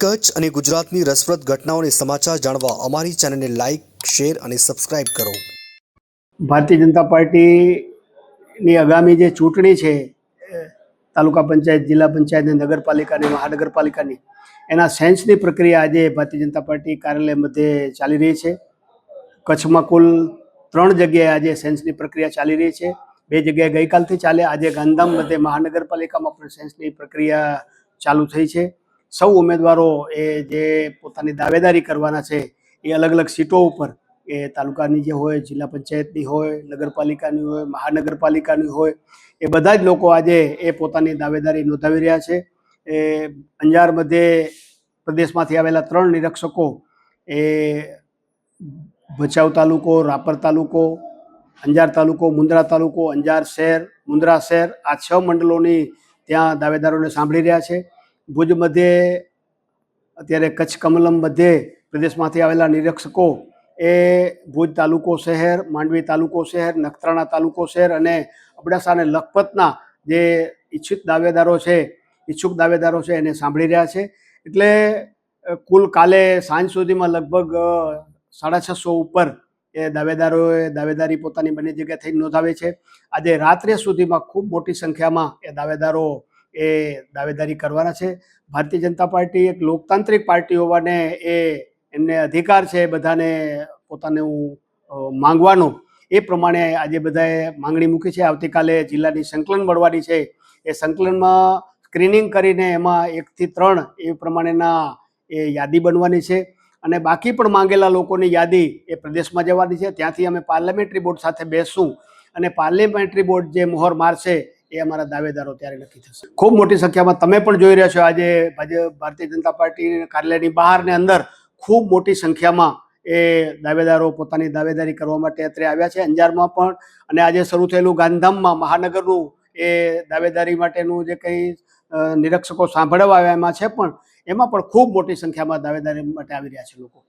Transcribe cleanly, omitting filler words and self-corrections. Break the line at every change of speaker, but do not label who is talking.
કચ્છ અને ગુજરાતની રસપ્રદ ઘટનાઓને સમાચાર જાણવા અમારી ચેનલને લાઇક, શેર અને સબસ્ક્રાઇબ કરો.
ભારતીય જનતા પાર્ટીની આગામી જે ચૂંટણી છે તાલુકા પંચાયત, જિલ્લા પંચાયત, નગરપાલિકાની, મહાનગરપાલિકાની, એના સેન્સની પ્રક્રિયા આજે ભારતીય જનતા પાર્ટી કાર્યાલય મધ્યે ચાલી રહી છે. કચ્છમાં કુલ 3 જગ્યાએ આજે સેન્સની પ્રક્રિયા ચાલી રહી છે. 2 જગ્યાએ ગઈકાલથી ચાલે. આજે ગાંધીધામ મધ્યે મહાનગરપાલિકામાં પણ સેન્સની પ્રક્રિયા ચાલુ થઈ છે. સૌ ઉમેદવારો એ જે પોતાની દાવેદારી કરવાના છે એ અલગ અલગ સીટો ઉપર, એ તાલુકાની જે હોય, જિલ્લા પંચાયતની હોય, નગરપાલિકાની હોય, મહાનગરપાલિકાની હોય, એ બધા જ લોકો આજે એ પોતાની દાવેદારી નોંધાવી રહ્યા છે. એ અંજાર મધ્યે પ્રદેશમાંથી આવેલા 3 નિરીક્ષકો એ ભચાઉ તાલુકો, રાપર તાલુકો, અંજાર તાલુકો, મુન્દ્રા તાલુકો, અંજાર શહેર, મુન્દ્રા શહેર, આ 6 મંડળોની ત્યાં દાવેદારોને સાંભળી રહ્યા છે. ભુજ મધ્યે અત્યારે કચ્છ કમલમ મધ્યે પ્રદેશમાંથી આવેલા નિરીક્ષકો એ ભુજ તાલુકો શહેર, માંડવી તાલુકો શહેર, નખત્રાણા તાલુકો શહેર અને અબડાસા અને લખપતના જે ઈચ્છુક દાવેદારો છે એને સાંભળી રહ્યા છે. એટલે કુલ કાલે સાંજ સુધીમાં લગભગ 650 ઉપર એ દાવેદારોએ દાવેદારી પોતાની બંને જગ્યાએ નોંધાવે છે. આજે રાત્રે સુધીમાં ખૂબ મોટી સંખ્યામાં એ દાવેદારો એ દાવેદારી કરવાના છે. ભારતીય જનતા પાર્ટી એક લોકતાંત્રિક પાર્ટી હોવાને એમને અધિકાર છે બધાને પોતાનું માંગવાનો. એ પ્રમાણે આજે બધાએ માંગણી મૂકી છે. આવતીકાલે જિલ્લાની સંકલન મળવાની છે. એ સંકલનમાં સ્ક્રીનિંગ કરીને એમાં 1 થી 3 એ પ્રમાણેના એ યાદી બનવાની છે અને બાકી પણ માંગેલા લોકોની યાદી એ પ્રદેશમાં જવાની છે. ત્યાંથી અમે પાર્લામેન્ટરી બોર્ડ સાથે બેસશું અને પાર્લામેન્ટરી બોર્ડ જે મોહર મારશે એ અમારા દાવેદારો ત્યારે નક્કી થશે. ખૂબ મોટી સંખ્યામાં તમે પણ જોઈ રહ્યા છો આજે ભારતીય જનતા પાર્ટી કાર્યાલયની બહાર ને અંદર ખૂબ મોટી સંખ્યામાં એ દાવેદારો પોતાની દાવેદારી કરવા માટે અત્રે આવ્યા છે. અંજારમાં પણ અને આજે શરૂ થયેલું ગાંધીધામમાં મહાનગરનું એ દાવેદારી માટેનું જે કંઈ નિરીક્ષકો સાંભળવા આવ્યા એમાં છે, પણ એમાં પણ ખૂબ મોટી સંખ્યામાં દાવેદારી માટે આવી રહ્યા છે લોકો.